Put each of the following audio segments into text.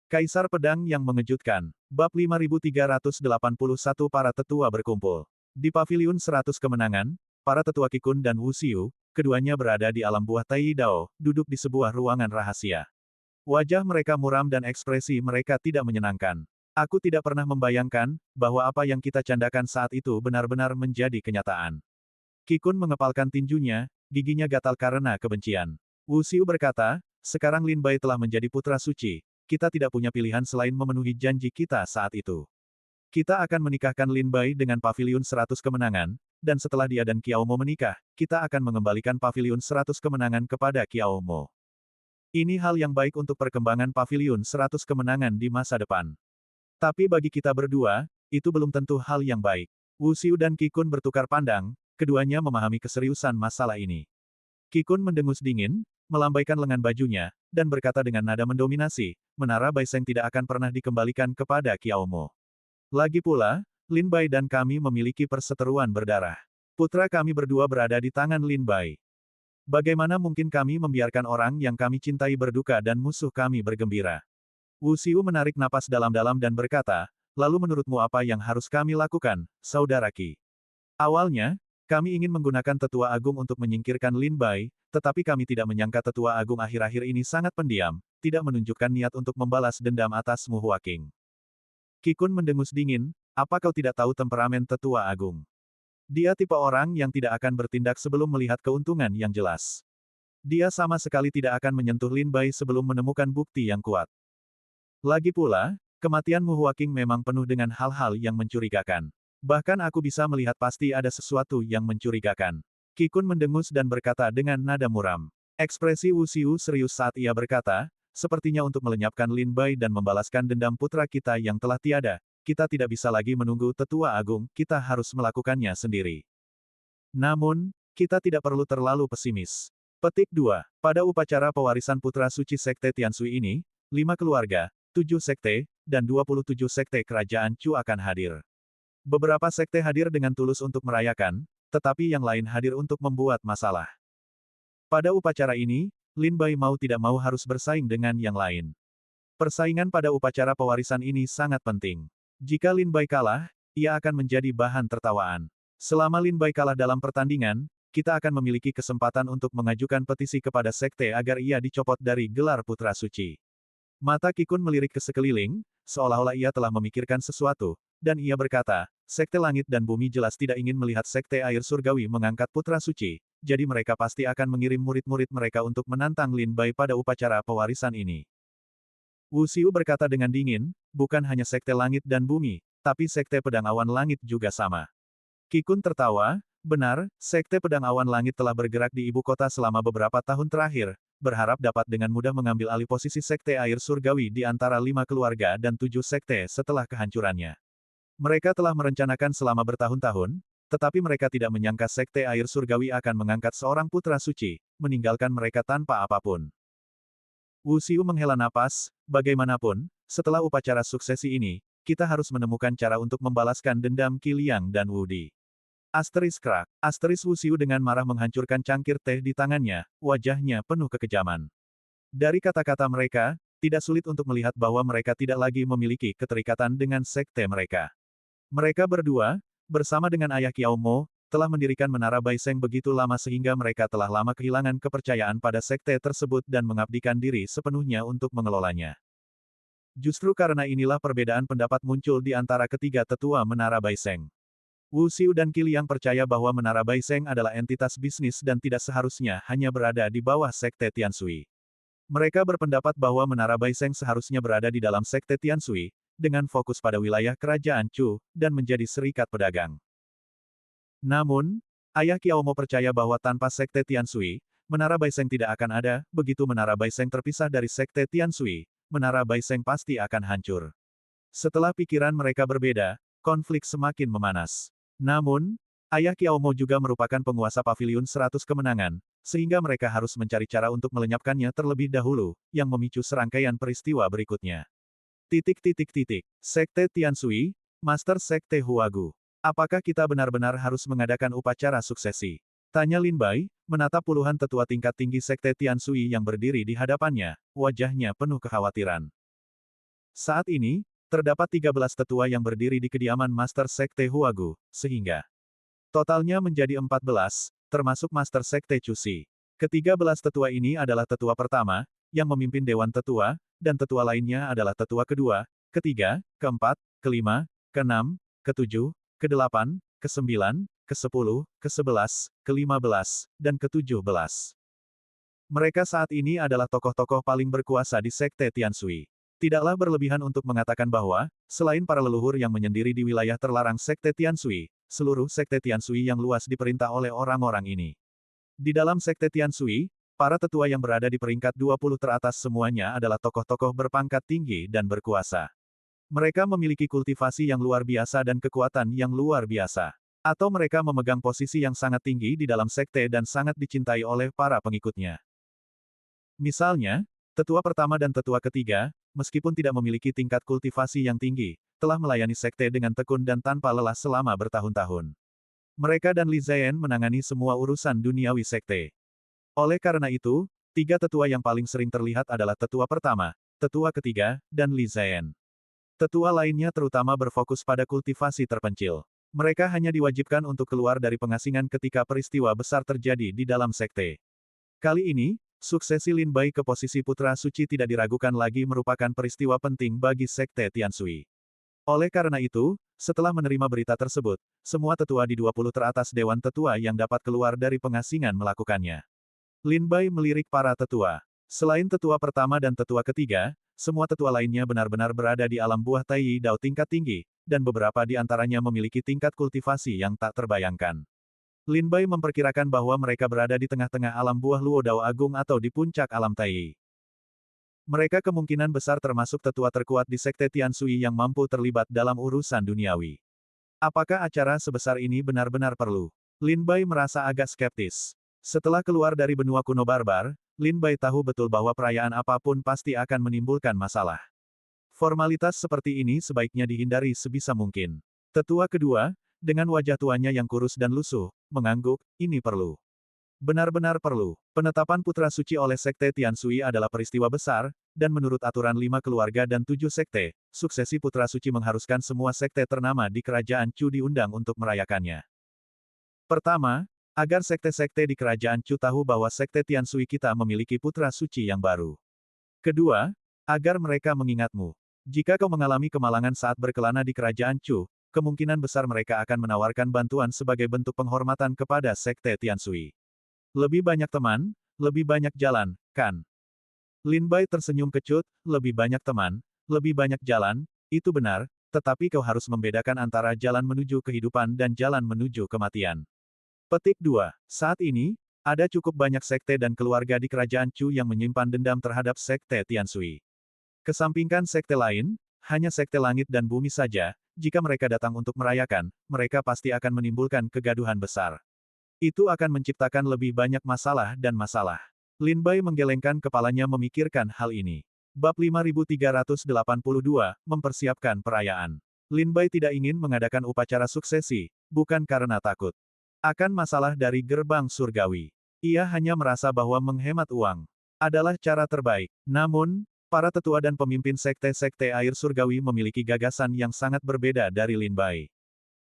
Kaisar Pedang yang Mengejutkan. Bab 5381 Para Tetua Berkumpul. Di Paviliun 100 Kemenangan, para tetua Qi Kun dan Wu Xiu, keduanya berada di alam buah Tai Dao, duduk di sebuah ruangan rahasia. Wajah mereka muram dan ekspresi mereka tidak menyenangkan. Aku tidak pernah membayangkan bahwa apa yang kita candakan saat itu benar-benar menjadi kenyataan. Qi Kun mengepalkan tinjunya, giginya gatal karena kebencian. Wu Xiu berkata, sekarang Lin Bai telah menjadi putra suci. Kita tidak punya pilihan selain memenuhi janji kita saat itu. Kita akan menikahkan Lin Bai dengan Paviliun 100 Kemenangan, dan setelah dia dan Qiao Mo menikah, kita akan mengembalikan Paviliun 100 Kemenangan kepada Qiao Mo. Ini hal yang baik untuk perkembangan Paviliun 100 Kemenangan di masa depan. Tapi bagi kita berdua, itu belum tentu hal yang baik. Wu Xiu dan Qi Kun bertukar pandang, keduanya memahami keseriusan masalah ini. Qi Kun mendengus dingin, melambaikan lengan bajunya, dan berkata dengan nada mendominasi, Menara Baiseng tidak akan pernah dikembalikan kepada Qiao Mo. Lagi pula, Lin Bai dan kami memiliki perseteruan berdarah. Putra kami berdua berada di tangan Lin Bai. Bagaimana mungkin kami membiarkan orang yang kami cintai berduka dan musuh kami bergembira? Wu Xiu menarik napas dalam-dalam dan berkata, lalu menurutmu apa yang harus kami lakukan, saudara Qi? Awalnya, kami ingin menggunakan Tetua Agung untuk menyingkirkan Lin Bai, tetapi kami tidak menyangka Tetua Agung akhir-akhir ini sangat pendiam, tidak menunjukkan niat untuk membalas dendam atas Mu Huaqing. Qi Kun mendengus dingin, apa kau tidak tahu temperamen Tetua Agung? Dia tipe orang yang tidak akan bertindak sebelum melihat keuntungan yang jelas. Dia sama sekali tidak akan menyentuh Lin Bai sebelum menemukan bukti yang kuat. Lagi pula, kematian Mu Huaqing memang penuh dengan hal-hal yang mencurigakan. Bahkan aku bisa melihat pasti ada sesuatu yang mencurigakan. Qi Kun mendengus dan berkata dengan nada muram. Ekspresi Wu Xiu serius saat ia berkata, sepertinya untuk melenyapkan Lin Bai dan membalaskan dendam putra kita yang telah tiada, kita tidak bisa lagi menunggu Tetua Agung, kita harus melakukannya sendiri. Namun, kita tidak perlu terlalu pesimis. Petik 2. Pada upacara pewarisan putra suci Sekte Tianshui ini, 5 keluarga, 7 sekte, dan 27 sekte kerajaan Chu akan hadir. Beberapa sekte hadir dengan tulus untuk merayakan, tetapi yang lain hadir untuk membuat masalah. Pada upacara ini, Lin Bai mau tidak mau harus bersaing dengan yang lain. Persaingan pada upacara pewarisan ini sangat penting. Jika Lin Bai kalah, ia akan menjadi bahan tertawaan. Selama Lin Bai kalah dalam pertandingan, kita akan memiliki kesempatan untuk mengajukan petisi kepada sekte agar ia dicopot dari gelar putra suci. Mata Qi Kun melirik ke sekeliling, seolah-olah ia telah memikirkan sesuatu, dan ia berkata, Sekte Langit dan Bumi jelas tidak ingin melihat Sekte Air Surgawi mengangkat putra suci, jadi mereka pasti akan mengirim murid-murid mereka untuk menantang Lin Bai pada upacara pewarisan ini. Wu Xiu berkata dengan dingin, bukan hanya Sekte Langit dan Bumi, tapi Sekte Pedang Awan Langit juga sama. Qi Kun tertawa, benar, Sekte Pedang Awan Langit telah bergerak di ibu kota selama beberapa tahun terakhir, berharap dapat dengan mudah mengambil alih posisi Sekte Air Surgawi di antara 5 keluarga dan 7 sekte setelah kehancurannya. Mereka telah merencanakan selama bertahun-tahun, tetapi mereka tidak menyangka Sekte Air Surgawi akan mengangkat seorang putra suci, meninggalkan mereka tanpa apapun. Wu Xiu menghela napas, bagaimanapun, setelah upacara suksesi ini, kita harus menemukan cara untuk membalaskan dendam Qi Liang dan Wu Di. Asteris krak. Asteris Wu Xiu dengan marah menghancurkan cangkir teh di tangannya, wajahnya penuh kekejaman. Dari kata-kata mereka, tidak sulit untuk melihat bahwa mereka tidak lagi memiliki keterikatan dengan sekte mereka. Mereka berdua, bersama dengan ayah Qiao Mo, telah mendirikan Menara Baiseng begitu lama sehingga mereka telah lama kehilangan kepercayaan pada sekte tersebut dan mengabdikan diri sepenuhnya untuk mengelolanya. Justru karena inilah perbedaan pendapat muncul di antara ketiga tetua Menara Baiseng. Wu Xiu dan Qi Liang percaya bahwa Menara Baiseng adalah entitas bisnis dan tidak seharusnya hanya berada di bawah sekte Tianshui. Mereka berpendapat bahwa Menara Baiseng seharusnya berada di dalam sekte Tianshui, dengan fokus pada wilayah kerajaan Chu, dan menjadi serikat pedagang. Namun, ayah Qiao Mo percaya bahwa tanpa sekte Tianshui, Menara Baiseng tidak akan ada, begitu Menara Baiseng terpisah dari sekte Tianshui, Menara Baiseng pasti akan hancur. Setelah pikiran mereka berbeda, konflik semakin memanas. Namun, ayah Qiao Mo juga merupakan penguasa Paviliun 100 Kemenangan, sehingga mereka harus mencari cara untuk melenyapkannya terlebih dahulu, yang memicu serangkaian peristiwa berikutnya. Sekte Tianshui, Master Sekte Huagu. Apakah kita benar-benar harus mengadakan upacara suksesi? Tanya Lin Bai, menatap puluhan tetua tingkat tinggi Sekte Tianshui yang berdiri di hadapannya, wajahnya penuh kekhawatiran. Saat ini, terdapat 13 tetua yang berdiri di kediaman Master Sekte Huagu, sehingga totalnya menjadi 14, termasuk Master Sekte Cusi. Ke-13 tetua ini adalah tetua pertama, yang memimpin Dewan Tetua, dan tetua lainnya adalah tetua kedua, ketiga, keempat, kelima, keenam, ketujuh, kedelapan, kesembilan, kesepuluh, kesebelas, ke-15, dan ke-17. Mereka saat ini adalah tokoh-tokoh paling berkuasa di Sekte Tianshui. Tidaklah berlebihan untuk mengatakan bahwa, selain para leluhur yang menyendiri di wilayah terlarang Sekte Tianshui, seluruh Sekte Tianshui yang luas diperintah oleh orang-orang ini. Di dalam Sekte Tianshui, para tetua yang berada di peringkat 20 teratas semuanya adalah tokoh-tokoh berpangkat tinggi dan berkuasa. Mereka memiliki kultivasi yang luar biasa dan kekuatan yang luar biasa. Atau mereka memegang posisi yang sangat tinggi di dalam sekte dan sangat dicintai oleh para pengikutnya. Misalnya, tetua pertama dan tetua ketiga, meskipun tidak memiliki tingkat kultivasi yang tinggi, telah melayani sekte dengan tekun dan tanpa lelah selama bertahun-tahun. Mereka dan Li Ziyan menangani semua urusan duniawi sekte. Oleh karena itu, 3 tetua yang paling sering terlihat adalah tetua pertama, tetua ketiga, dan Li Ziyan. Tetua lainnya terutama berfokus pada kultivasi terpencil. Mereka hanya diwajibkan untuk keluar dari pengasingan ketika peristiwa besar terjadi di dalam sekte. Kali ini, suksesi Lin Bai ke posisi putra suci tidak diragukan lagi merupakan peristiwa penting bagi Sekte Tianshui. Oleh karena itu, setelah menerima berita tersebut, semua tetua di 20 teratas Dewan Tetua yang dapat keluar dari pengasingan melakukannya. Lin Bai melirik para tetua. Selain tetua pertama dan tetua ketiga, semua tetua lainnya benar-benar berada di alam buah Tai Dao tingkat tinggi, dan beberapa di antaranya memiliki tingkat kultivasi yang tak terbayangkan. Lin Bai memperkirakan bahwa mereka berada di tengah-tengah alam buah Luo Dao Agung atau di puncak alam Tai. Mereka kemungkinan besar termasuk tetua terkuat di Sekte Tianshui yang mampu terlibat dalam urusan duniawi. Apakah acara sebesar ini benar-benar perlu? Lin Bai merasa agak skeptis. Setelah keluar dari benua kuno barbar, Lin Bai tahu betul bahwa perayaan apapun pasti akan menimbulkan masalah. Formalitas seperti ini sebaiknya dihindari sebisa mungkin. Tetua kedua, dengan wajah tuanya yang kurus dan lusuh, mengangguk, ini perlu. Benar-benar perlu. Penetapan putra suci oleh Sekte Tianshui adalah peristiwa besar, dan menurut aturan 5 keluarga dan 7 sekte, suksesi putra suci mengharuskan semua sekte ternama di kerajaan Chu diundang untuk merayakannya. Pertama, agar sekte-sekte di kerajaan Chu tahu bahwa Sekte Tianshui kita memiliki putra suci yang baru. Kedua, agar mereka mengingatmu. Jika kau mengalami kemalangan saat berkelana di kerajaan Chu, kemungkinan besar mereka akan menawarkan bantuan sebagai bentuk penghormatan kepada Sekte Tianshui. Lebih banyak teman, lebih banyak jalan, kan? Lin Bai tersenyum kecut, lebih banyak teman, lebih banyak jalan, itu benar, tetapi kau harus membedakan antara jalan menuju kehidupan dan jalan menuju kematian. Petik 2. Saat ini, ada cukup banyak sekte dan keluarga di kerajaan Chu yang menyimpan dendam terhadap Sekte Tianshui. Kesampingkan sekte lain, hanya Sekte Langit dan Bumi saja, jika mereka datang untuk merayakan, mereka pasti akan menimbulkan kegaduhan besar. Itu akan menciptakan lebih banyak masalah dan masalah. Lin Bai menggelengkan kepalanya memikirkan hal ini. Bab 5382, mempersiapkan perayaan. Lin Bai tidak ingin mengadakan upacara suksesi, bukan karena takut akan masalah dari gerbang surgawi. Ia hanya merasa bahwa menghemat uang adalah cara terbaik. Namun, para tetua dan pemimpin sekte-sekte air surgawi memiliki gagasan yang sangat berbeda dari Lin Bai.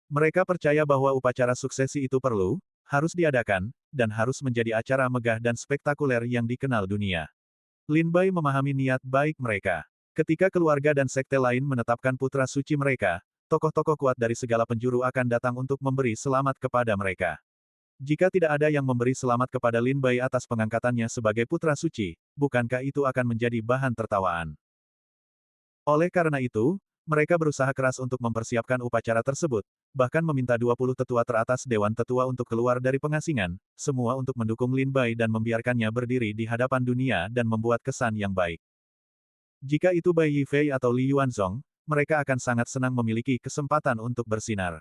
Mereka percaya bahwa upacara suksesi itu perlu, harus diadakan, dan harus menjadi acara megah dan spektakuler yang dikenal dunia. Lin Bai memahami niat baik mereka. Ketika keluarga dan sekte lain menetapkan putra suci mereka, tokoh-tokoh kuat dari segala penjuru akan datang untuk memberi selamat kepada mereka. Jika tidak ada yang memberi selamat kepada Lin Bai atas pengangkatannya sebagai putra suci, bukankah itu akan menjadi bahan tertawaan? Oleh karena itu, mereka berusaha keras untuk mempersiapkan upacara tersebut, bahkan meminta 20 tetua teratas Dewan Tetua untuk keluar dari pengasingan, semua untuk mendukung Lin Bai dan membiarkannya berdiri di hadapan dunia dan membuat kesan yang baik. Jika itu Bai Yifei atau Li Yuanzong, mereka akan sangat senang memiliki kesempatan untuk bersinar.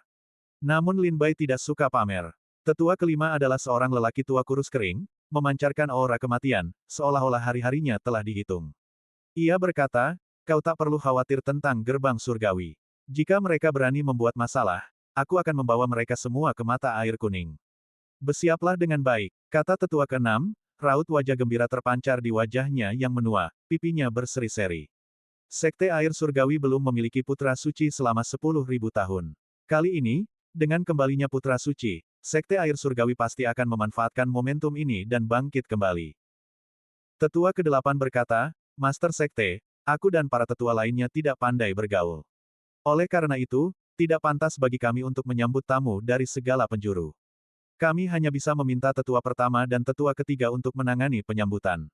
Namun Lin Bai tidak suka pamer. Tetua kelima adalah seorang lelaki tua kurus kering, memancarkan aura kematian, seolah-olah hari-harinya telah dihitung. Ia berkata, kau tak perlu khawatir tentang gerbang surgawi. Jika mereka berani membuat masalah, aku akan membawa mereka semua ke mata air kuning. Bersiaplah dengan baik, kata tetua keenam, raut wajah gembira terpancar di wajahnya yang menua, pipinya berseri-seri. Sekte Air Surgawi belum memiliki putra suci selama 10.000 tahun. Kali ini, dengan kembalinya putra suci, Sekte Air Surgawi pasti akan memanfaatkan momentum ini dan bangkit kembali. Tetua ke-8 berkata, Master Sekte, aku dan para tetua lainnya tidak pandai bergaul. Oleh karena itu, tidak pantas bagi kami untuk menyambut tamu dari segala penjuru. Kami hanya bisa meminta tetua pertama dan tetua ketiga untuk menangani penyambutan.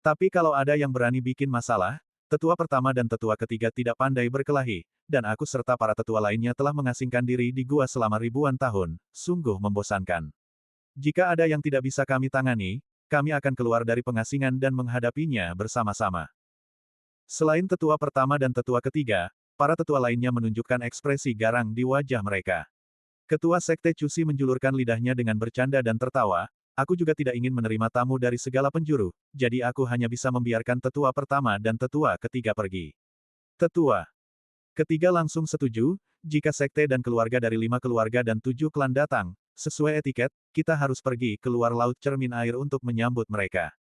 Tapi kalau ada yang berani bikin masalah, tetua pertama dan tetua ketiga tidak pandai berkelahi, dan aku serta para tetua lainnya telah mengasingkan diri di gua selama ribuan tahun, sungguh membosankan. Jika ada yang tidak bisa kami tangani, kami akan keluar dari pengasingan dan menghadapinya bersama-sama. Selain tetua pertama dan tetua ketiga, para tetua lainnya menunjukkan ekspresi garang di wajah mereka. Ketua Sekte Cusi menjulurkan lidahnya dengan bercanda dan tertawa, aku juga tidak ingin menerima tamu dari segala penjuru, jadi aku hanya bisa membiarkan tetua pertama dan tetua ketiga pergi. Tetua ketiga langsung setuju, jika sekte dan keluarga dari 5 keluarga dan 7 klan datang, sesuai etiket, kita harus pergi keluar laut cermin air untuk menyambut mereka.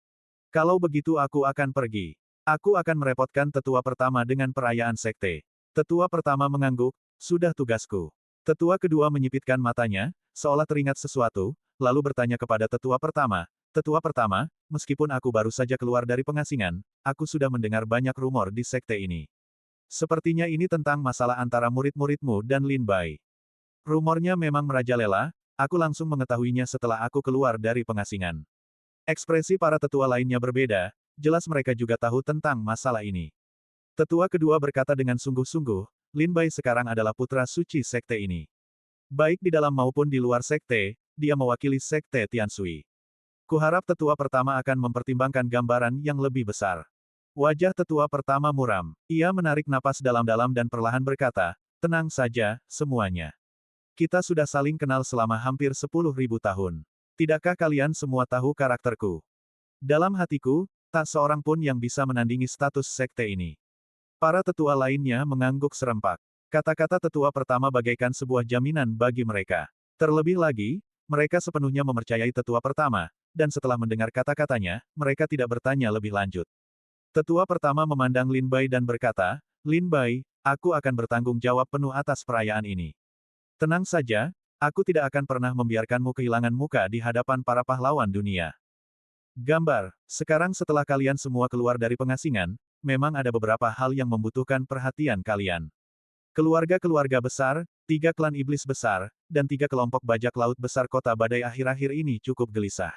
Kalau begitu aku akan pergi. Aku akan merepotkan tetua pertama dengan perayaan sekte. Tetua pertama mengangguk, sudah tugasku. Tetua kedua menyipitkan matanya, seolah teringat sesuatu, lalu bertanya kepada tetua pertama, meskipun aku baru saja keluar dari pengasingan, aku sudah mendengar banyak rumor di sekte ini. Sepertinya ini tentang masalah antara murid-muridmu dan Lin Bai. Rumornya memang merajalela, aku langsung mengetahuinya setelah aku keluar dari pengasingan. Ekspresi para tetua lainnya berbeda, jelas mereka juga tahu tentang masalah ini. Tetua kedua berkata dengan sungguh-sungguh, Lin Bai sekarang adalah putra suci sekte ini. Baik di dalam maupun di luar sekte, dia mewakili sekte Tianshui. Kuharap tetua pertama akan mempertimbangkan gambaran yang lebih besar. Wajah tetua pertama muram. Ia menarik napas dalam-dalam dan perlahan berkata, tenang saja, semuanya. Kita sudah saling kenal selama hampir 10.000 tahun. Tidakkah kalian semua tahu karakterku? Dalam hatiku, tak seorang pun yang bisa menandingi status sekte ini. Para tetua lainnya mengangguk serempak. Kata-kata tetua pertama bagaikan sebuah jaminan bagi mereka. Terlebih lagi, mereka sepenuhnya mempercayai tetua pertama, dan setelah mendengar kata-katanya, mereka tidak bertanya lebih lanjut. Tetua pertama memandang Lin Bai dan berkata, Lin Bai, aku akan bertanggung jawab penuh atas perayaan ini. Tenang saja, aku tidak akan pernah membiarkanmu kehilangan muka di hadapan para pahlawan dunia. Gambar, sekarang setelah kalian semua keluar dari pengasingan, memang ada beberapa hal yang membutuhkan perhatian kalian. Keluarga-keluarga besar, 3 klan iblis besar, dan 3 kelompok bajak laut besar kota badai akhir-akhir ini cukup gelisah.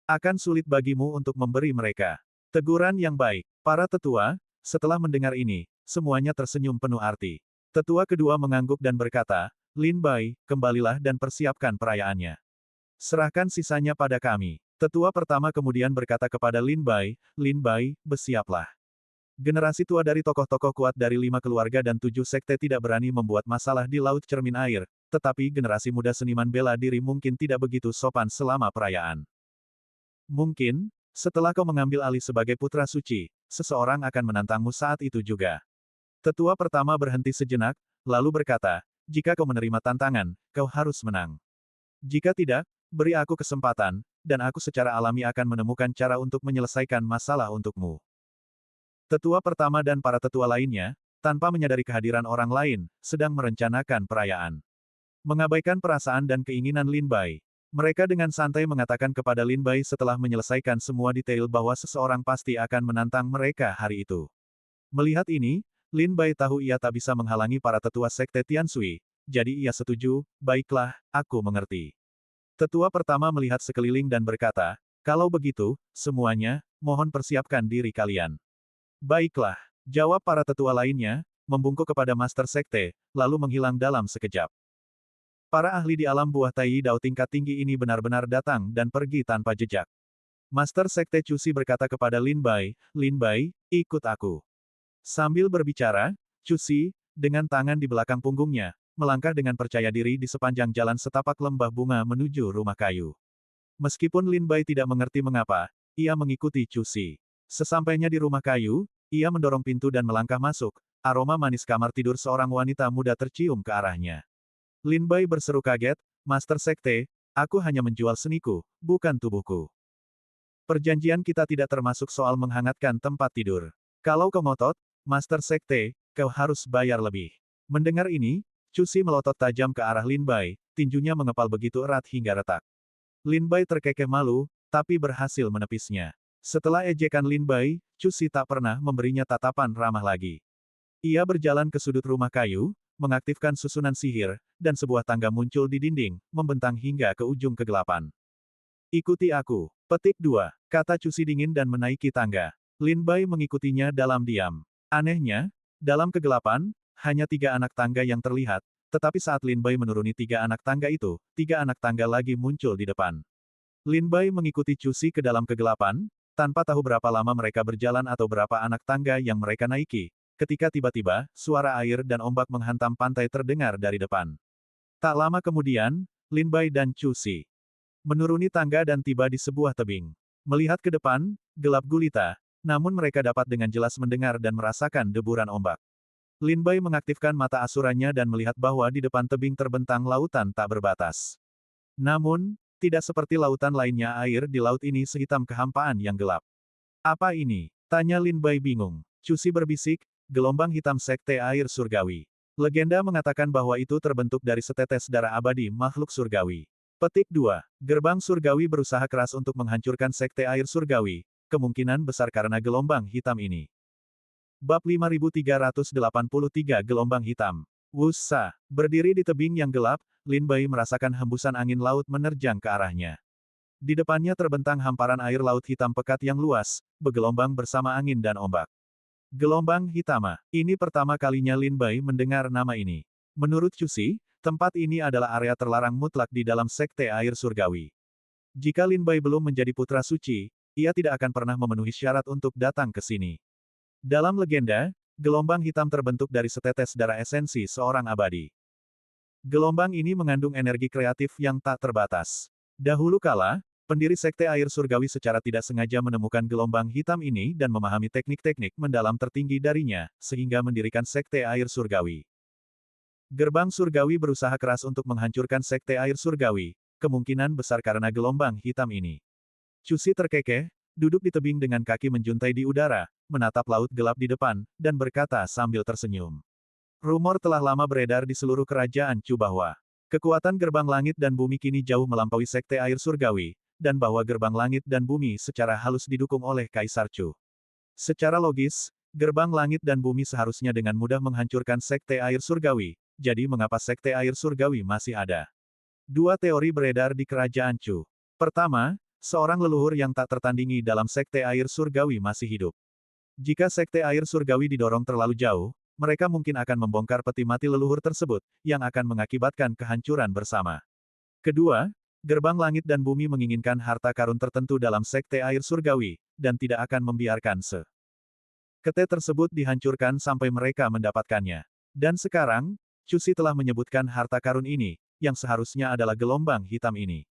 Akan sulit bagimu untuk memberi mereka teguran yang baik. Para tetua, setelah mendengar ini, semuanya tersenyum penuh arti. Tetua kedua mengangguk dan berkata, Lin Bai, kembalilah dan persiapkan perayaannya. Serahkan sisanya pada kami. Tetua pertama kemudian berkata kepada Lin Bai, bersiaplah. Generasi tua dari tokoh-tokoh kuat dari 5 keluarga dan 7 sekte tidak berani membuat masalah di laut cermin air, tetapi generasi muda seniman bela diri mungkin tidak begitu sopan selama perayaan. Mungkin, setelah kau mengambil alih sebagai putra suci, seseorang akan menantangmu saat itu juga. Tetua pertama berhenti sejenak, lalu berkata, jika kau menerima tantangan, kau harus menang. Jika tidak, beri aku kesempatan, dan aku secara alami akan menemukan cara untuk menyelesaikan masalah untukmu. Tetua pertama dan para tetua lainnya, tanpa menyadari kehadiran orang lain, sedang merencanakan perayaan. Mengabaikan perasaan dan keinginan Lin Bai, mereka dengan santai mengatakan kepada Lin Bai setelah menyelesaikan semua detail bahwa seseorang pasti akan menantang mereka hari itu. Melihat ini, Lin Bai tahu ia tak bisa menghalangi para tetua sekte Tianshui, jadi ia setuju, baiklah, aku mengerti. Tetua pertama melihat sekeliling dan berkata, kalau begitu, semuanya, mohon persiapkan diri kalian. Baiklah, jawab para tetua lainnya, membungkuk kepada Master Sekte, lalu menghilang dalam sekejap. Para ahli di alam buah Tai Dao tingkat tinggi ini benar-benar datang dan pergi tanpa jejak. Master Sekte Cusi berkata kepada Lin Bai, ikut aku. Sambil berbicara, Cusi, dengan tangan di belakang punggungnya, melangkah dengan percaya diri di sepanjang jalan setapak lembah bunga menuju rumah kayu. Meskipun Lin Bai tidak mengerti mengapa, ia mengikuti Cusi. Sesampainya di rumah kayu, ia mendorong pintu dan melangkah masuk, aroma manis kamar tidur seorang wanita muda tercium ke arahnya. Lin Bai berseru kaget, Master Sekte, aku hanya menjual seniku, bukan tubuhku. Perjanjian kita tidak termasuk soal menghangatkan tempat tidur. Kalau kau ngotot, Master Sekte, kau harus bayar lebih. Mendengar ini, Chu Xi melotot tajam ke arah Lin Bai, tinjunya mengepal begitu erat hingga retak. Lin Bai terkekeh malu, tapi berhasil menepisnya. Setelah ejekan Lin Bai, Chu Xi tak pernah memberinya tatapan ramah lagi. Ia berjalan ke sudut rumah kayu, mengaktifkan susunan sihir, dan sebuah tangga muncul di dinding, membentang hingga ke ujung kegelapan. Ikuti aku. Petik 2. Kata Chu Xi dingin dan menaiki tangga. Lin Bai mengikutinya dalam diam. Anehnya, dalam kegelapan, hanya 3 anak tangga yang terlihat, tetapi saat Lin Bai menuruni 3 anak tangga itu, 3 anak tangga lagi muncul di depan. Lin Bai mengikuti Chu Xi ke dalam kegelapan, tanpa tahu berapa lama mereka berjalan atau berapa anak tangga yang mereka naiki, ketika tiba-tiba, suara air dan ombak menghantam pantai terdengar dari depan. Tak lama kemudian, Lin Bai dan Chu Xi menuruni tangga dan tiba di sebuah tebing. Melihat ke depan, gelap gulita, namun mereka dapat dengan jelas mendengar dan merasakan deburan ombak. Lin Bai mengaktifkan mata asurannya dan melihat bahwa di depan tebing terbentang lautan tak berbatas. Namun, tidak seperti lautan lainnya, air di laut ini sehitam kehampaan yang gelap. Apa ini? Tanya Lin Bai bingung. Chu Xi berbisik, gelombang hitam sekte air surgawi. Legenda mengatakan bahwa itu terbentuk dari setetes darah abadi makhluk surgawi. Petik 2. Gerbang surgawi berusaha keras untuk menghancurkan sekte air surgawi, kemungkinan besar karena gelombang hitam ini. Bab 5383 Gelombang Hitam. Wusa. Berdiri di tebing yang gelap, Lin Bai merasakan hembusan angin laut menerjang ke arahnya. Di depannya terbentang hamparan air laut hitam pekat yang luas, bergelombang bersama angin dan ombak. Gelombang Hitama. Ini pertama kalinya Lin Bai mendengar nama ini. Menurut Chu Xi, tempat ini adalah area terlarang mutlak di dalam sekte air surgawi. Jika Lin Bai belum menjadi putra suci, ia tidak akan pernah memenuhi syarat untuk datang ke sini. Dalam legenda, gelombang hitam terbentuk dari setetes darah esensi seorang abadi. Gelombang ini mengandung energi kreatif yang tak terbatas. Dahulu kala, pendiri sekte air surgawi secara tidak sengaja menemukan gelombang hitam ini dan memahami teknik-teknik mendalam tertinggi darinya, sehingga mendirikan sekte air surgawi. Gerbang surgawi berusaha keras untuk menghancurkan sekte air surgawi, kemungkinan besar karena gelombang hitam ini. Chu Xi terkekeh, duduk di tebing dengan kaki menjuntai di udara, menatap laut gelap di depan, dan berkata sambil tersenyum. Rumor telah lama beredar di seluruh kerajaan Chu bahwa kekuatan gerbang langit dan bumi kini jauh melampaui sekte air surgawi, dan bahwa gerbang langit dan bumi secara halus didukung oleh Kaisar Chu. Secara logis, gerbang langit dan bumi seharusnya dengan mudah menghancurkan sekte air surgawi, jadi mengapa sekte air surgawi masih ada? Dua teori beredar di kerajaan Chu. Pertama, seorang leluhur yang tak tertandingi dalam sekte air surgawi masih hidup. Jika sekte air surgawi didorong terlalu jauh, mereka mungkin akan membongkar peti mati leluhur tersebut, yang akan mengakibatkan kehancuran bersama. Kedua, gerbang langit dan bumi menginginkan harta karun tertentu dalam sekte air surgawi, dan tidak akan membiarkan sekte tersebut dihancurkan sampai mereka mendapatkannya. Dan sekarang, Chu Xi telah menyebutkan harta karun ini, yang seharusnya adalah gelombang hitam ini.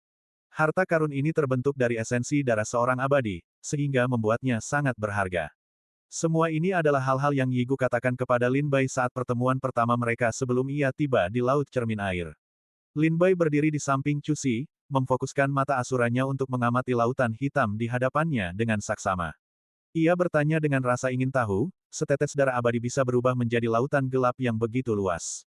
Harta karun ini terbentuk dari esensi darah seorang abadi, sehingga membuatnya sangat berharga. Semua ini adalah hal-hal yang Yi Gu katakan kepada Lin Bai saat pertemuan pertama mereka sebelum ia tiba di Laut Cermin Air. Lin Bai berdiri di samping Chu Xi, memfokuskan mata asurannya untuk mengamati lautan hitam di hadapannya dengan saksama. Ia bertanya dengan rasa ingin tahu, setetes darah abadi bisa berubah menjadi lautan gelap yang begitu luas.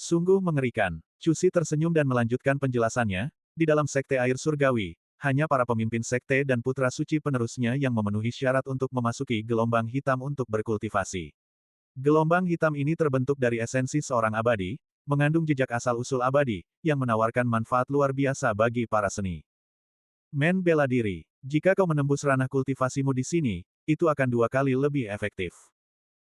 Sungguh mengerikan. Chu Xi tersenyum dan melanjutkan penjelasannya, di dalam sekte air surgawi, hanya para pemimpin sekte dan putra suci penerusnya yang memenuhi syarat untuk memasuki gelombang hitam untuk berkultivasi. Gelombang hitam ini terbentuk dari esensi seorang abadi, mengandung jejak asal-usul abadi, yang menawarkan manfaat luar biasa bagi para seni. Men bela diri. Jika kau menembus ranah kultivasimu di sini, itu akan 2 kali lebih efektif.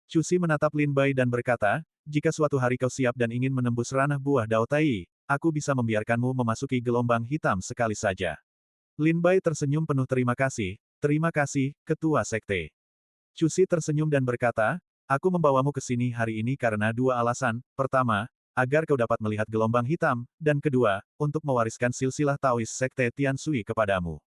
Chu Xi menatap Lin Bai dan berkata, jika suatu hari kau siap dan ingin menembus ranah buah Dao Tai, aku bisa membiarkanmu memasuki gelombang hitam sekali saja. Lin Bai tersenyum penuh terima kasih, Ketua Sekte. Chu Xi tersenyum dan berkata, aku membawamu ke sini hari ini karena 2 alasan, pertama, agar kau dapat melihat gelombang hitam, dan kedua, untuk mewariskan silsilah Taois Sekte Tian Sui kepadamu.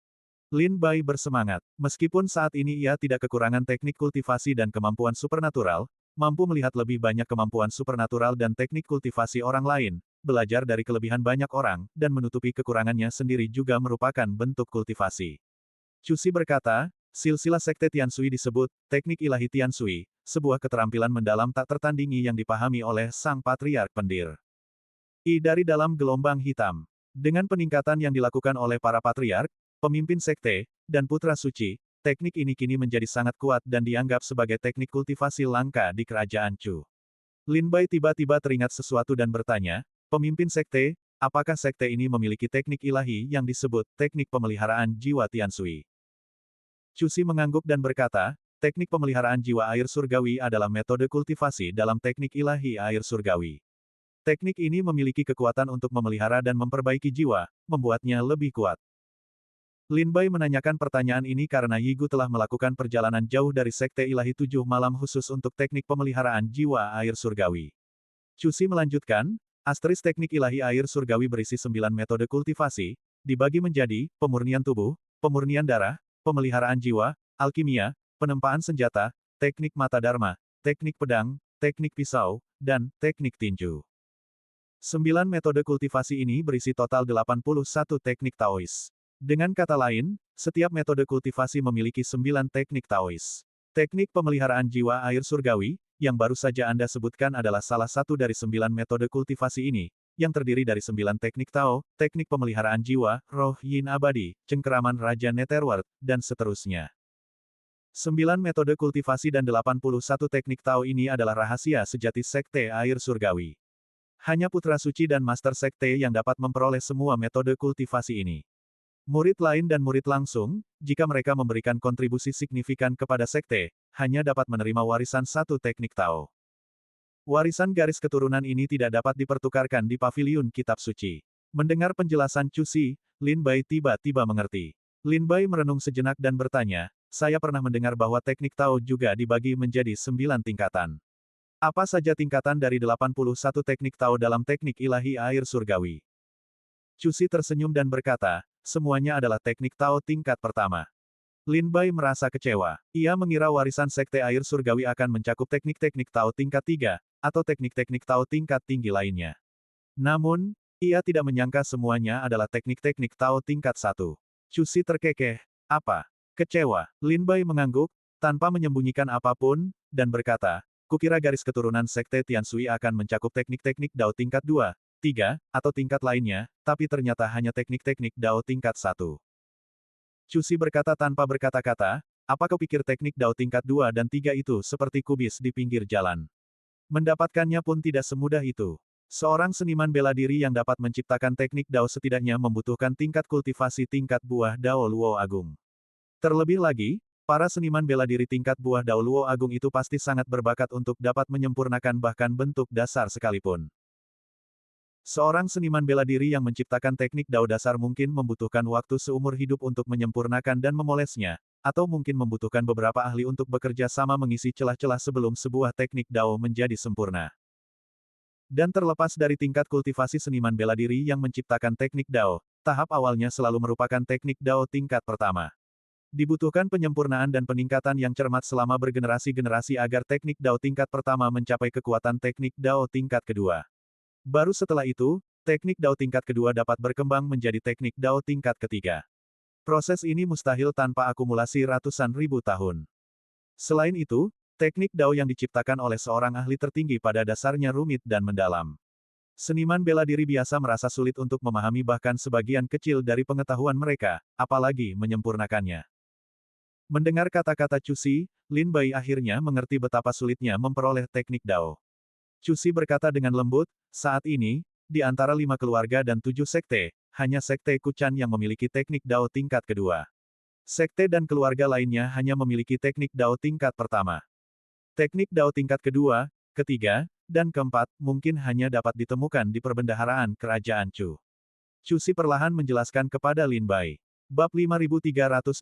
Lin Bai bersemangat, meskipun saat ini ia tidak kekurangan teknik kultivasi dan kemampuan supernatural, mampu melihat lebih banyak kemampuan supernatural dan teknik kultivasi orang lain, belajar dari kelebihan banyak orang, dan menutupi kekurangannya sendiri juga merupakan bentuk kultivasi. Chu Xi berkata, silsilah sekte Tian Sui disebut, teknik ilahi Tian Sui, sebuah keterampilan mendalam tak tertandingi yang dipahami oleh sang patriark pendir. Dari dalam gelombang hitam. Dengan peningkatan yang dilakukan oleh para patriark, pemimpin sekte, dan putra suci, teknik ini kini menjadi sangat kuat dan dianggap sebagai teknik kultivasi langka di kerajaan Chu. Lin Bai tiba-tiba teringat sesuatu dan bertanya, pemimpin sekte, apakah sekte ini memiliki teknik ilahi yang disebut teknik pemeliharaan jiwa Tianshui? Chu Si mengangguk dan berkata, teknik pemeliharaan jiwa air surgawi adalah metode kultivasi dalam teknik ilahi air surgawi. Teknik ini memiliki kekuatan untuk memelihara dan memperbaiki jiwa, membuatnya lebih kuat. Lin Bai menanyakan pertanyaan ini karena Yi Gu telah melakukan perjalanan jauh dari Sekte Ilahi Tujuh Malam khusus untuk teknik pemeliharaan jiwa air surgawi. Chu Si melanjutkan, asterisk teknik ilahi air surgawi berisi 9 metode kultivasi, dibagi menjadi, pemurnian tubuh, pemurnian darah, pemeliharaan jiwa, alkimia, penempaan senjata, teknik mata dharma, teknik pedang, teknik pisau, dan teknik tinju. 9 metode kultivasi ini berisi total 81 teknik Taois. Dengan kata lain, setiap metode kultivasi memiliki 9 teknik Taois. Teknik pemeliharaan jiwa air surgawi, yang baru saja Anda sebutkan adalah salah satu dari 9 metode kultivasi ini, yang terdiri dari 9 teknik Tao, teknik pemeliharaan jiwa, roh yin abadi, cengkeraman Raja Netherworld, dan seterusnya. 9 metode kultivasi dan 81 teknik Tao ini adalah rahasia sejati Sekte Air Surgawi. Hanya putra suci dan master sekte yang dapat memperoleh semua metode kultivasi ini. Murid lain dan murid langsung, jika mereka memberikan kontribusi signifikan kepada sekte, hanya dapat menerima warisan satu teknik Tao. Warisan garis keturunan ini tidak dapat dipertukarkan di paviliun kitab suci. Mendengar penjelasan Chu Si, Lin Bai tiba-tiba mengerti. Lin Bai merenung sejenak dan bertanya, saya pernah mendengar bahwa teknik Tao juga dibagi menjadi 9 tingkatan. Apa saja tingkatan dari 81 teknik Tao dalam teknik ilahi air surgawi? Chu Si tersenyum dan berkata, semuanya adalah teknik Tao tingkat pertama. Lin Bai merasa kecewa. Ia mengira warisan Sekte Air Surgawi akan mencakup teknik-teknik Tao tingkat 3, atau teknik-teknik Tao tingkat tinggi lainnya. Namun, ia tidak menyangka semuanya adalah teknik-teknik Tao tingkat 1. Chu Si terkekeh. Apa? Kecewa. Lin Bai mengangguk, tanpa menyembunyikan apapun, dan berkata, kukira garis keturunan Sekte Tianshui akan mencakup teknik-teknik Dao tingkat 2, 3, atau tingkat lainnya, tapi ternyata hanya teknik-teknik Dao tingkat 1. Chu Si berkata tanpa berkata-kata, apa kau pikir teknik Dao tingkat 2 dan 3 itu seperti kubis di pinggir jalan? Mendapatkannya pun tidak semudah itu. Seorang seniman bela diri yang dapat menciptakan teknik Dao setidaknya membutuhkan tingkat kultivasi tingkat buah Dao Luo Agung. Terlebih lagi, para seniman bela diri tingkat buah Dao Luo Agung itu pasti sangat berbakat untuk dapat menyempurnakan bahkan bentuk dasar sekalipun. Seorang seniman bela diri yang menciptakan teknik Dao dasar mungkin membutuhkan waktu seumur hidup untuk menyempurnakan dan memolesnya, atau mungkin membutuhkan beberapa ahli untuk bekerja sama mengisi celah-celah sebelum sebuah teknik Dao menjadi sempurna. Dan terlepas dari tingkat kultivasi seniman bela diri yang menciptakan teknik Dao, tahap awalnya selalu merupakan teknik Dao tingkat pertama. Dibutuhkan penyempurnaan dan peningkatan yang cermat selama bergenerasi-generasi agar teknik Dao tingkat pertama mencapai kekuatan teknik Dao tingkat kedua. Baru setelah itu, teknik Dao tingkat kedua dapat berkembang menjadi teknik Dao tingkat ketiga. Proses ini mustahil tanpa akumulasi ratusan ribu tahun. Selain itu, teknik Dao yang diciptakan oleh seorang ahli tertinggi pada dasarnya rumit dan mendalam. Seniman bela diri biasa merasa sulit untuk memahami bahkan sebagian kecil dari pengetahuan mereka, apalagi menyempurnakannya. Mendengar kata-kata Chu Si, Lin Bai akhirnya mengerti betapa sulitnya memperoleh teknik Dao. Chu Si berkata dengan lembut, saat ini, di antara 5 keluarga dan 7 sekte, hanya Sekte Kuchan yang memiliki teknik Dao tingkat kedua. Sekte dan keluarga lainnya hanya memiliki teknik Dao tingkat pertama. Teknik Dao tingkat kedua, ketiga, dan keempat, mungkin hanya dapat ditemukan di perbendaharaan kerajaan Chu. Chu Si perlahan menjelaskan kepada Lin Bai. Bab 5384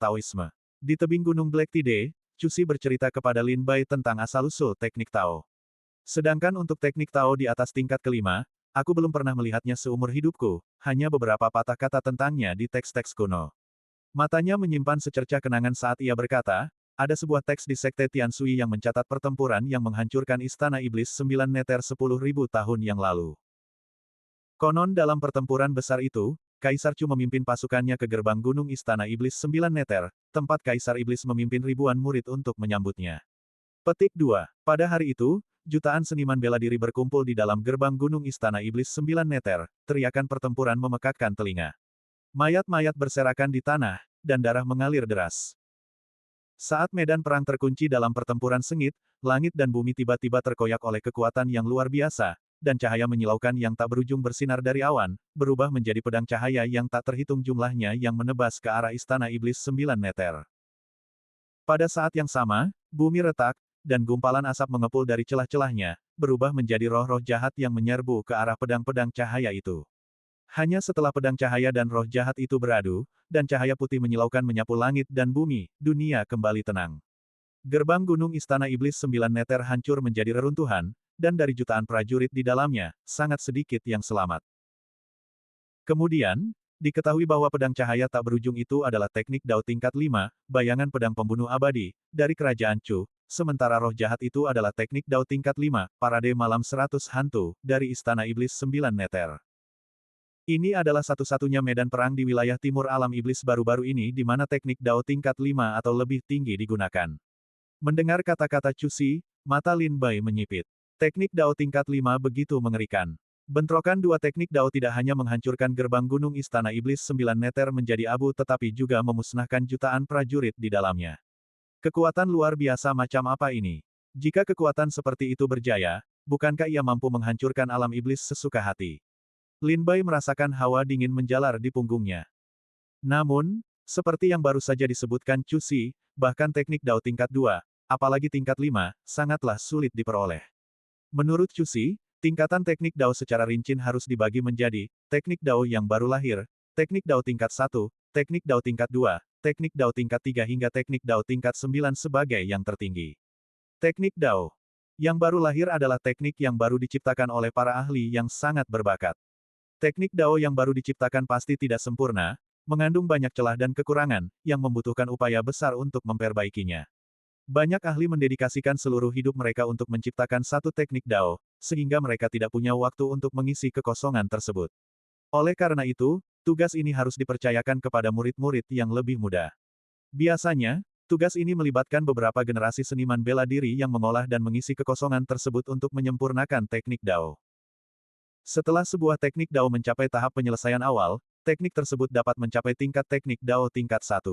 Taoisme. Di tebing Gunung Black Tide, Chu Si bercerita kepada Lin Bai tentang asal-usul teknik Tao. Sedangkan untuk teknik Tao di atas tingkat kelima, aku belum pernah melihatnya seumur hidupku, hanya beberapa patah kata tentangnya di teks-teks kuno. Matanya menyimpan secercah kenangan saat ia berkata, ada sebuah teks di Sekte Tianshui yang mencatat pertempuran yang menghancurkan Istana Iblis 9 meter 10.000 tahun yang lalu. Konon dalam pertempuran besar itu, Kaisar Chu memimpin pasukannya ke gerbang gunung Istana Iblis 9 meter, tempat Kaisar Iblis memimpin ribuan murid untuk menyambutnya. Petik 2. Pada hari itu, jutaan seniman bela diri berkumpul di dalam gerbang gunung Istana Iblis 9 meter, teriakan pertempuran memekakkan telinga. Mayat-mayat berserakan di tanah, dan darah mengalir deras. Saat medan perang terkunci dalam pertempuran sengit, langit dan bumi tiba-tiba terkoyak oleh kekuatan yang luar biasa, dan cahaya menyilaukan yang tak berujung bersinar dari awan, berubah menjadi pedang cahaya yang tak terhitung jumlahnya yang menebas ke arah Istana Iblis 9 meter. Pada saat yang sama, bumi retak, dan gumpalan asap mengepul dari celah-celahnya, berubah menjadi roh-roh jahat yang menyerbu ke arah pedang-pedang cahaya itu. Hanya setelah pedang cahaya dan roh jahat itu beradu, dan cahaya putih menyilaukan menyapu langit dan bumi, dunia kembali tenang. Gerbang gunung Istana Iblis 9 meter hancur menjadi reruntuhan, dan dari jutaan prajurit di dalamnya, sangat sedikit yang selamat. Kemudian, diketahui bahwa pedang cahaya tak berujung itu adalah teknik Dao tingkat 5, bayangan pedang pembunuh abadi, dari kerajaan Chu, sementara roh jahat itu adalah teknik Dao tingkat 5, parade malam 100 hantu, dari Istana Iblis 9 meter. Ini adalah satu-satunya medan perang di wilayah timur alam iblis baru-baru ini di mana teknik Dao tingkat 5 atau lebih tinggi digunakan. Mendengar kata-kata Chu Si, mata Lin Bai menyipit. Teknik Dao tingkat 5 begitu mengerikan. Bentrokan dua teknik Dao tidak hanya menghancurkan gerbang gunung Istana Iblis 9 meter menjadi abu tetapi juga memusnahkan jutaan prajurit di dalamnya. Kekuatan luar biasa macam apa ini? Jika kekuatan seperti itu berjaya, bukankah ia mampu menghancurkan alam iblis sesuka hati? Lin Bai merasakan hawa dingin menjalar di punggungnya. Namun, seperti yang baru saja disebutkan Chu Si, bahkan teknik Dao tingkat 2, apalagi tingkat 5, sangatlah sulit diperoleh. Menurut Chu Si, tingkatan teknik Dao secara rinci harus dibagi menjadi, teknik Dao yang baru lahir, teknik Dao tingkat 1, teknik Dao tingkat 2, teknik Dao tingkat 3 hingga teknik Dao tingkat 9 sebagai yang tertinggi. Teknik Dao yang baru lahir adalah teknik yang baru diciptakan oleh para ahli yang sangat berbakat. Teknik Dao yang baru diciptakan pasti tidak sempurna, mengandung banyak celah dan kekurangan, yang membutuhkan upaya besar untuk memperbaikinya. Banyak ahli mendedikasikan seluruh hidup mereka untuk menciptakan satu teknik Dao, sehingga mereka tidak punya waktu untuk mengisi kekosongan tersebut. Oleh karena itu, tugas ini harus dipercayakan kepada murid-murid yang lebih muda. Biasanya, tugas ini melibatkan beberapa generasi seniman bela diri yang mengolah dan mengisi kekosongan tersebut untuk menyempurnakan teknik Dao. Setelah sebuah teknik Dao mencapai tahap penyelesaian awal, teknik tersebut dapat mencapai tingkat teknik Dao tingkat 1.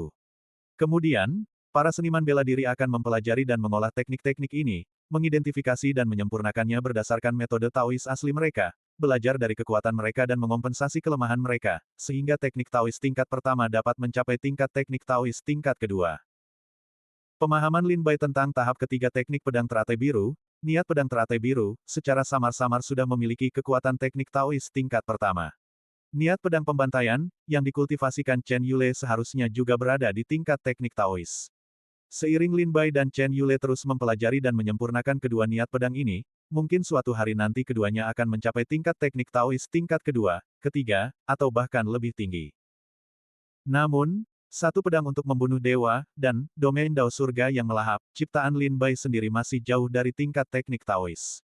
Kemudian, para seniman bela diri akan mempelajari dan mengolah teknik-teknik ini, mengidentifikasi dan menyempurnakannya berdasarkan metode Taois asli mereka, belajar dari kekuatan mereka dan mengompensasi kelemahan mereka, sehingga teknik Taois tingkat pertama dapat mencapai tingkat teknik Taois tingkat kedua. Pemahaman Lin Bai tentang tahap ketiga teknik pedang teratai biru, niat pedang teratai biru, secara samar-samar sudah memiliki kekuatan teknik Taois tingkat pertama. Niat pedang pembantaian, yang dikultivasikan Chen Yule seharusnya juga berada di tingkat teknik Taois. Seiring Lin Bai dan Chen Yule terus mempelajari dan menyempurnakan kedua niat pedang ini, mungkin suatu hari nanti keduanya akan mencapai tingkat teknik Taois tingkat kedua, ketiga, atau bahkan lebih tinggi. Namun, satu pedang untuk membunuh dewa, dan domain Dao surga yang melahap, ciptaan Lin Bai sendiri masih jauh dari tingkat teknik Taois.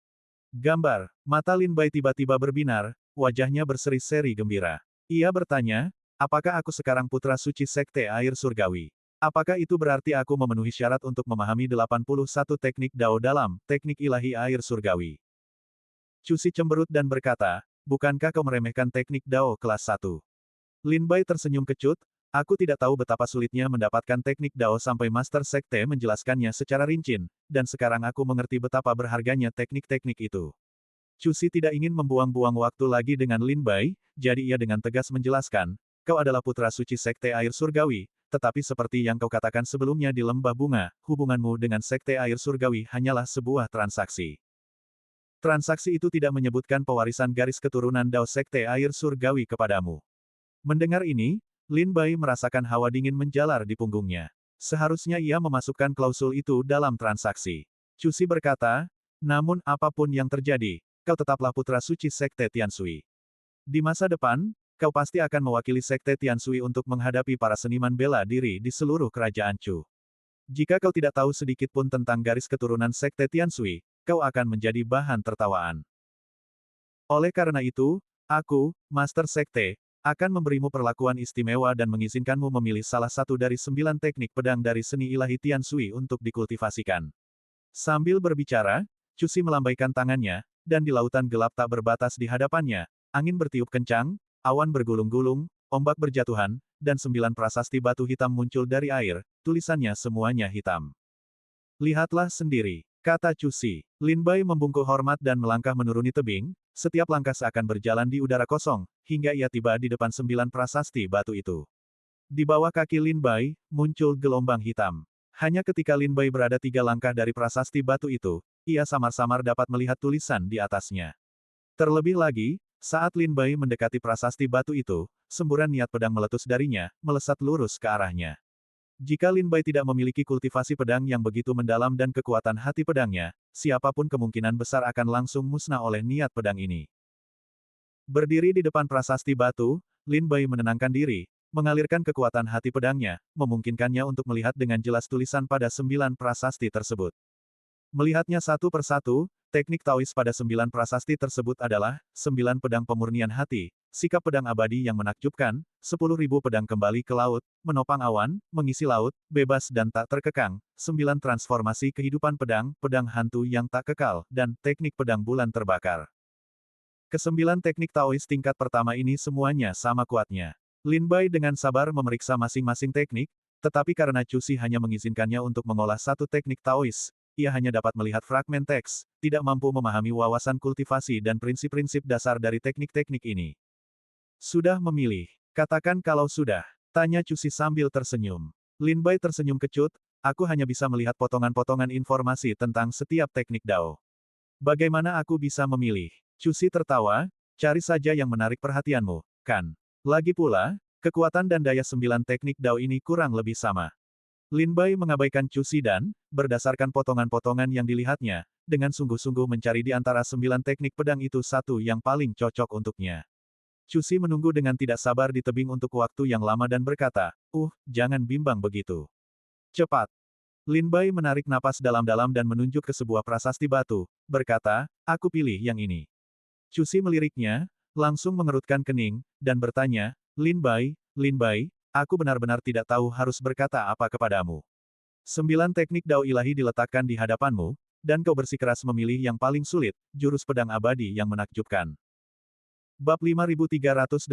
Gambar, mata Lin Bai tiba-tiba berbinar, wajahnya berseri-seri gembira. Ia bertanya, apakah aku sekarang putra suci Sekte Air Surgawi? Apakah itu berarti aku memenuhi syarat untuk memahami 81 teknik Dao dalam teknik ilahi air surgawi? Chu Si cemberut dan berkata, bukankah kau meremehkan teknik Dao kelas 1? Lin Bai tersenyum kecut, aku tidak tahu betapa sulitnya mendapatkan teknik Dao sampai Master Sekte menjelaskannya secara rinci, dan sekarang aku mengerti betapa berharganya teknik-teknik itu. Chu Si tidak ingin membuang-buang waktu lagi dengan Lin Bai, jadi ia dengan tegas menjelaskan, kau adalah putra suci Sekte Air Surgawi, tetapi seperti yang kau katakan sebelumnya di Lembah Bunga, hubunganmu dengan Sekte Air Surgawi hanyalah sebuah transaksi. Transaksi itu tidak menyebutkan pewarisan garis keturunan Dao Sekte Air Surgawi kepadamu. Mendengar ini, Lin Bai merasakan hawa dingin menjalar di punggungnya. Seharusnya ia memasukkan klausul itu dalam transaksi. Chu Si berkata, namun apapun yang terjadi, kau tetaplah putra suci Sekte Tianshui. Di masa depan, kau pasti akan mewakili Sekte Tianshui untuk menghadapi para seniman bela diri di seluruh kerajaan Chu. Jika kau tidak tahu sedikit pun tentang garis keturunan Sekte Tianshui, kau akan menjadi bahan tertawaan. Oleh karena itu, aku, Master Sekte, akan memberimu perlakuan istimewa dan mengizinkanmu memilih salah satu dari 9 teknik pedang dari seni ilahi Tianshui untuk dikultivasikan. Sambil berbicara, Cusi melambaikan tangannya, dan di lautan gelap tak berbatas di hadapannya, angin bertiup kencang, awan bergulung-gulung, ombak berjatuhan, dan 9 prasasti batu hitam muncul dari air, tulisannya semuanya hitam. Lihatlah sendiri, kata Cusi. Lin Bai membungkuk hormat dan melangkah menuruni tebing, setiap langkah seakan berjalan di udara kosong, hingga ia tiba di depan 9 prasasti batu itu. Di bawah kaki Lin Bai, muncul gelombang hitam. Hanya ketika Lin Bai berada 3 langkah dari prasasti batu itu, ia samar-samar dapat melihat tulisan di atasnya. Terlebih lagi, saat Lin Bai mendekati prasasti batu itu, semburan niat pedang meletus darinya, melesat lurus ke arahnya. Jika Lin Bai tidak memiliki kultivasi pedang yang begitu mendalam dan kekuatan hati pedangnya, siapapun kemungkinan besar akan langsung musnah oleh niat pedang ini. Berdiri di depan prasasti batu, Lin Bai menenangkan diri, mengalirkan kekuatan hati pedangnya, memungkinkannya untuk melihat dengan jelas tulisan pada 9 prasasti tersebut. Melihatnya satu persatu, teknik Taois pada 9 prasasti tersebut adalah 9 pedang pemurnian hati, sikap pedang abadi yang menakjubkan, 10.000 pedang kembali ke laut, menopang awan, mengisi laut, bebas dan tak terkekang, 9 transformasi kehidupan pedang, pedang hantu yang tak kekal, dan teknik pedang bulan terbakar. Kesembilan teknik Taois tingkat pertama ini semuanya sama kuatnya. Lin Bai dengan sabar memeriksa masing-masing teknik, tetapi karena Cusi hanya mengizinkannya untuk mengolah satu teknik Taois, ia hanya dapat melihat fragmen teks, tidak mampu memahami wawasan kultivasi dan prinsip-prinsip dasar dari teknik-teknik ini. Sudah memilih. Katakan kalau sudah. Tanya Cusi sambil tersenyum. Lin Bai tersenyum kecut, aku hanya bisa melihat potongan-potongan informasi tentang setiap teknik Dao. Bagaimana aku bisa memilih? Cusi tertawa, cari saja yang menarik perhatianmu, kan? Lagi pula, kekuatan dan daya 9 teknik Dao ini kurang lebih sama. Lin Bai mengabaikan Cusi dan, berdasarkan potongan-potongan yang dilihatnya, dengan sungguh-sungguh mencari di antara 9 teknik pedang itu satu yang paling cocok untuknya. Cusi menunggu dengan tidak sabar di tebing untuk waktu yang lama dan berkata, jangan bimbang begitu. Cepat. Lin Bai menarik napas dalam-dalam dan menunjuk ke sebuah prasasti batu, berkata, aku pilih yang ini. Cusi meliriknya, langsung mengerutkan kening, dan bertanya, Lin Bai, aku benar-benar tidak tahu harus berkata apa kepadamu. 9 teknik Dao ilahi diletakkan di hadapanmu, dan kau bersikeras memilih yang paling sulit, jurus pedang abadi yang menakjubkan. Bab 5385,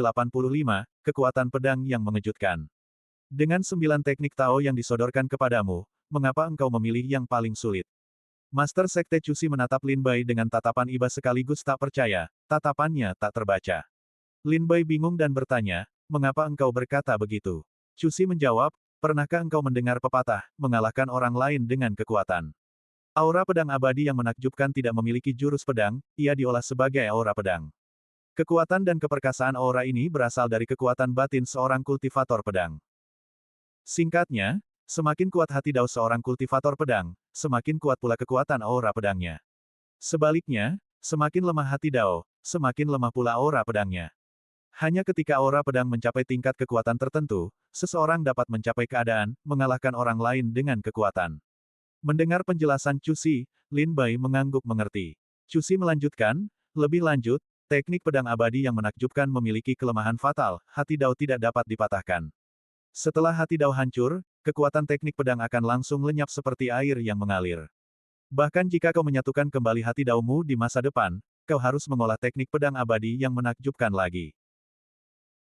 Kekuatan Pedang yang Mengejutkan. Dengan 9 teknik Tao yang disodorkan kepadamu, mengapa engkau memilih yang paling sulit? Master Sekte Cusi menatap Lin Bai dengan tatapan iba sekaligus tak percaya, tatapannya tak terbaca. Lin Bai bingung dan bertanya, mengapa engkau berkata begitu? Cusi menjawab, pernahkah engkau mendengar pepatah, mengalahkan orang lain dengan kekuatan? Aura pedang abadi yang menakjubkan tidak memiliki jurus pedang, ia diolah sebagai aura pedang. Kekuatan dan keperkasaan aura ini berasal dari kekuatan batin seorang kultivator pedang. Singkatnya, semakin kuat hati Dao seorang kultivator pedang, semakin kuat pula kekuatan aura pedangnya. Sebaliknya, semakin lemah hati Dao, semakin lemah pula aura pedangnya. Hanya ketika aura pedang mencapai tingkat kekuatan tertentu, seseorang dapat mencapai keadaan, mengalahkan orang lain dengan kekuatan. Mendengar penjelasan Cusi, Lin Bai mengangguk mengerti. Cusi melanjutkan, lebih lanjut, teknik pedang abadi yang menakjubkan memiliki kelemahan fatal, hati Dao tidak dapat dipatahkan. Setelah hati Dao hancur, kekuatan teknik pedang akan langsung lenyap seperti air yang mengalir. Bahkan jika kau menyatukan kembali hati Daomu di masa depan, kau harus mengolah teknik pedang abadi yang menakjubkan lagi.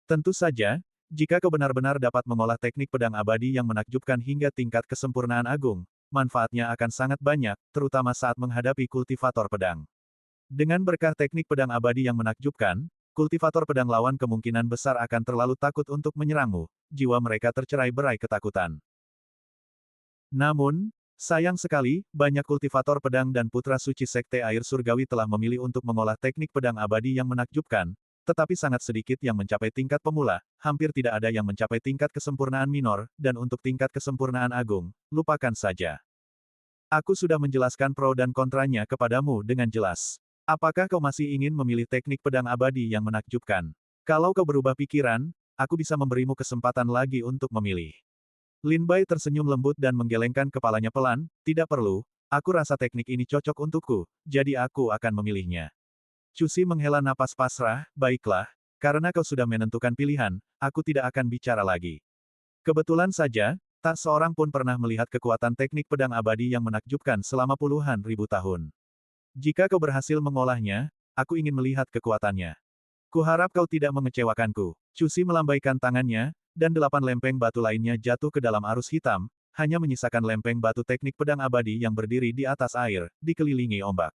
Tentu saja, jika kau benar-benar dapat mengolah teknik pedang abadi yang menakjubkan hingga tingkat kesempurnaan agung, manfaatnya akan sangat banyak, terutama saat menghadapi kultivator pedang. Dengan berkah teknik pedang abadi yang menakjubkan, kultivator pedang lawan kemungkinan besar akan terlalu takut untuk menyerangmu, jiwa mereka tercerai-berai ketakutan. Namun, sayang sekali, banyak kultivator pedang dan putra suci Sekte Air Surgawi telah memilih untuk mengolah teknik pedang abadi yang menakjubkan, tetapi sangat sedikit yang mencapai tingkat pemula, hampir tidak ada yang mencapai tingkat kesempurnaan minor, dan untuk tingkat kesempurnaan agung, lupakan saja. Aku sudah menjelaskan pro dan kontranya kepadamu dengan jelas. Apakah kau masih ingin memilih teknik pedang abadi yang menakjubkan? Kalau kau berubah pikiran, aku bisa memberimu kesempatan lagi untuk memilih. Lin Bai tersenyum lembut dan menggelengkan kepalanya pelan, tidak perlu, aku rasa teknik ini cocok untukku, jadi aku akan memilihnya. Cusi menghela napas pasrah, baiklah, karena kau sudah menentukan pilihan, aku tidak akan bicara lagi. Kebetulan saja, Tak seorang pun pernah melihat kekuatan teknik pedang abadi yang menakjubkan selama puluhan ribu tahun. Jika kau berhasil mengolahnya, aku ingin melihat kekuatannya. Kuharap kau tidak mengecewakanku. Cusi melambaikan tangannya, dan 8 lempeng batu lainnya jatuh ke dalam arus hitam, hanya menyisakan lempeng batu teknik pedang abadi yang berdiri di atas air, dikelilingi ombak.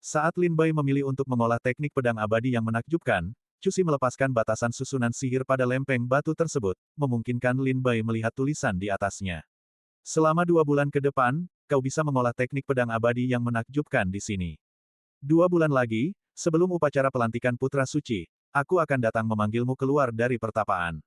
Saat Lin Bai memilih untuk mengolah teknik pedang abadi yang menakjubkan, Cusi melepaskan batasan susunan sihir pada lempeng batu tersebut, memungkinkan Lin Bai melihat tulisan di atasnya. Selama 2 bulan ke depan, kau bisa mengolah teknik pedang abadi yang menakjubkan di sini. 2 bulan lagi, sebelum upacara pelantikan Putra Suci, aku akan datang memanggilmu keluar dari pertapaan.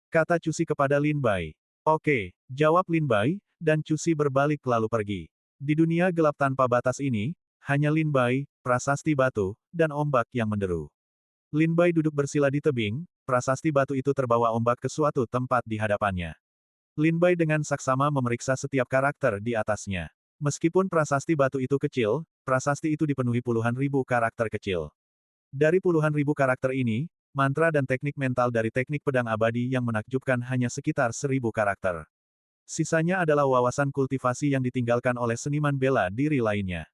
Kata Cusi kepada Lin Bai. Oke, jawab Lin Bai, dan Cusi berbalik lalu pergi. Di dunia gelap tanpa batas ini, hanya Lin Bai, prasasti batu, dan ombak yang menderu. Lin Bai duduk bersila di tebing, prasasti batu itu terbawa ombak ke suatu tempat di hadapannya. Lin Bai dengan saksama memeriksa setiap karakter di atasnya. Meskipun prasasti batu itu kecil, prasasti itu dipenuhi puluhan ribu karakter kecil. Dari puluhan ribu karakter ini, mantra dan teknik mental dari teknik pedang abadi yang menakjubkan hanya sekitar 1000 karakter. Sisanya adalah wawasan kultivasi yang ditinggalkan oleh seniman bela diri lainnya.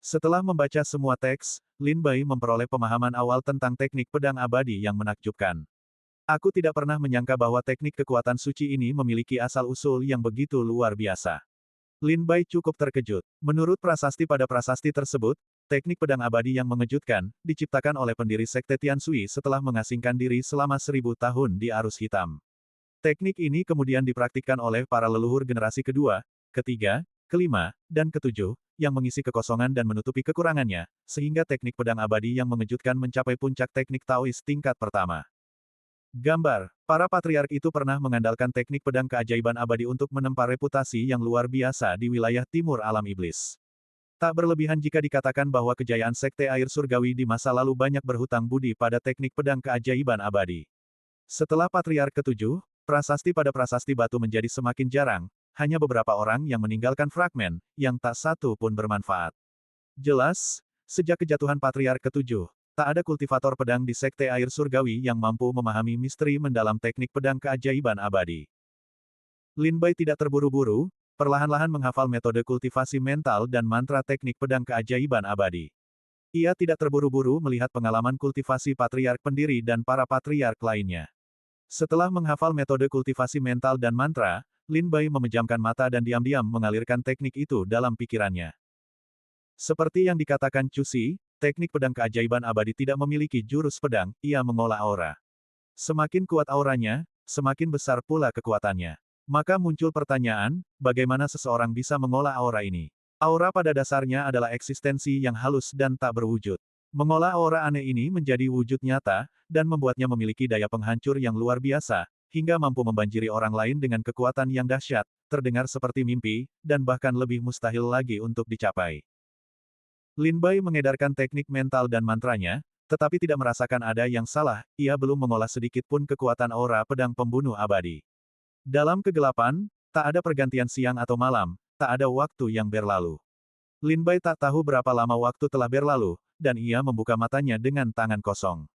Setelah membaca semua teks, Lin Bai memperoleh pemahaman awal tentang teknik pedang abadi yang menakjubkan. Aku tidak pernah menyangka bahwa teknik kekuatan suci ini memiliki asal-usul yang begitu luar biasa. Lin Bai cukup terkejut. Menurut prasasti pada prasasti tersebut, teknik pedang abadi yang mengejutkan, diciptakan oleh pendiri Sekte Tianshui setelah mengasingkan diri selama 1000 tahun di arus hitam. Teknik ini kemudian dipraktikkan oleh para leluhur generasi kedua, ketiga, kelima, dan ketujuh, yang mengisi kekosongan dan menutupi kekurangannya, sehingga teknik pedang abadi yang mengejutkan mencapai puncak teknik Taois tingkat pertama. Gambar, para patriark itu pernah mengandalkan teknik pedang keajaiban abadi untuk menempa reputasi yang luar biasa di wilayah timur alam iblis. Tak berlebihan jika dikatakan bahwa kejayaan Sekte Air Surgawi di masa lalu banyak berhutang budi pada teknik pedang keajaiban abadi. Setelah patriark ketujuh, prasasti pada prasasti batu menjadi semakin jarang, hanya beberapa orang yang meninggalkan fragmen, yang tak satu pun bermanfaat. Jelas, sejak kejatuhan patriark ketujuh, tak ada kultivator pedang di Sekte Air Surgawi yang mampu memahami misteri mendalam teknik pedang keajaiban abadi. Lin Bai tidak terburu-buru, perlahan-lahan menghafal metode kultivasi mental dan mantra teknik pedang keajaiban abadi. Ia tidak terburu-buru melihat pengalaman kultivasi patriark pendiri dan para patriark lainnya. Setelah menghafal metode kultivasi mental dan mantra, Lin Bai memejamkan mata dan diam-diam mengalirkan teknik itu dalam pikirannya. Seperti yang dikatakan Cusi, teknik pedang keajaiban abadi tidak memiliki jurus pedang, ia mengolah aura. Semakin kuat auranya, semakin besar pula kekuatannya. Maka muncul pertanyaan, bagaimana seseorang bisa mengolah aura ini? Aura pada dasarnya adalah eksistensi yang halus dan tak berwujud. Mengolah aura aneh ini menjadi wujud nyata, dan membuatnya memiliki daya penghancur yang luar biasa, hingga mampu membanjiri orang lain dengan kekuatan yang dahsyat, terdengar seperti mimpi, dan bahkan lebih mustahil lagi untuk dicapai. Lin Bai mengedarkan teknik mental dan mantranya, tetapi tidak merasakan ada yang salah, ia belum mengolah sedikit pun kekuatan aura pedang pembunuh abadi. Dalam kegelapan, tak ada pergantian siang atau malam, tak ada waktu yang berlalu. Lin Bai tak tahu berapa lama waktu telah berlalu, dan ia membuka matanya dengan tangan kosong.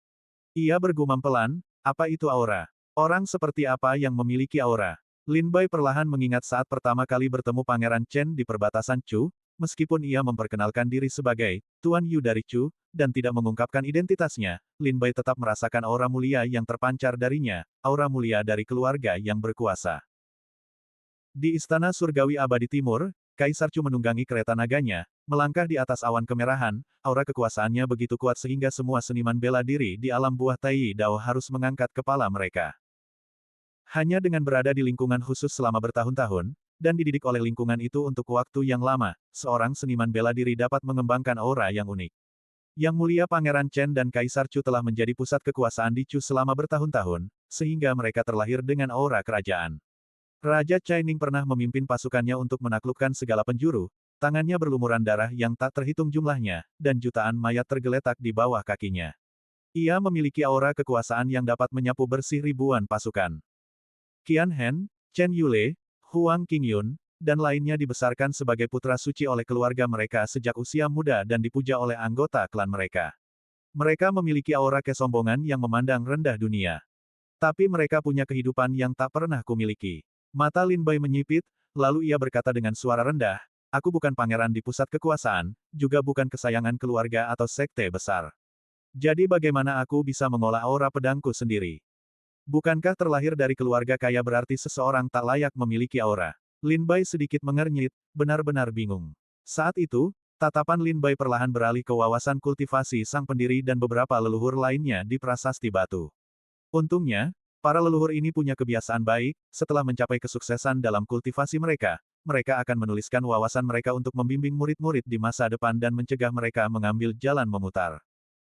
Ia bergumam pelan, apa itu aura? Orang seperti apa yang memiliki aura? Lin Bai perlahan mengingat saat pertama kali bertemu Pangeran Chen di perbatasan Chu, meskipun ia memperkenalkan diri sebagai Tuan Yu dari Chu, dan tidak mengungkapkan identitasnya, Lin Bai tetap merasakan aura mulia yang terpancar darinya, aura mulia dari keluarga yang berkuasa. Di Istana Surgawi Abadi Timur, Kaisar Chu menunggangi kereta naganya, melangkah di atas awan kemerahan, aura kekuasaannya begitu kuat sehingga semua seniman bela diri di alam buah Tai Dao harus mengangkat kepala mereka. Hanya dengan berada di lingkungan khusus selama bertahun-tahun, dan dididik oleh lingkungan itu untuk waktu yang lama, seorang seniman bela diri dapat mengembangkan aura yang unik. Yang mulia Pangeran Chen dan Kaisar Chu telah menjadi pusat kekuasaan di Chu selama bertahun-tahun, sehingga mereka terlahir dengan aura kerajaan. Raja Chaining pernah memimpin pasukannya untuk menaklukkan segala penjuru, tangannya berlumuran darah yang tak terhitung jumlahnya, dan jutaan mayat tergeletak di bawah kakinya. Ia memiliki aura kekuasaan yang dapat menyapu bersih ribuan pasukan. Qian Hen, Chen Yule, Huang Qingyun, dan lainnya dibesarkan sebagai putra suci oleh keluarga mereka sejak usia muda dan dipuja oleh anggota klan mereka. Mereka memiliki aura kesombongan yang memandang rendah dunia. Tapi mereka punya kehidupan yang tak pernah kumiliki. Mata Lin Bai menyipit, lalu ia berkata dengan suara rendah, aku bukan pangeran di pusat kekuasaan, juga bukan kesayangan keluarga atau sekte besar. Jadi bagaimana aku bisa mengolah aura pedangku sendiri? Bukankah terlahir dari keluarga kaya berarti seseorang tak layak memiliki aura? Lin Bai sedikit mengernyit, benar-benar bingung. Saat itu, tatapan Lin Bai perlahan beralih ke wawasan kultivasi sang pendiri dan beberapa leluhur lainnya di prasasti batu. Untungnya, para leluhur ini punya kebiasaan baik, setelah mencapai kesuksesan dalam kultivasi mereka, mereka akan menuliskan wawasan mereka untuk membimbing murid-murid di masa depan dan mencegah mereka mengambil jalan memutar.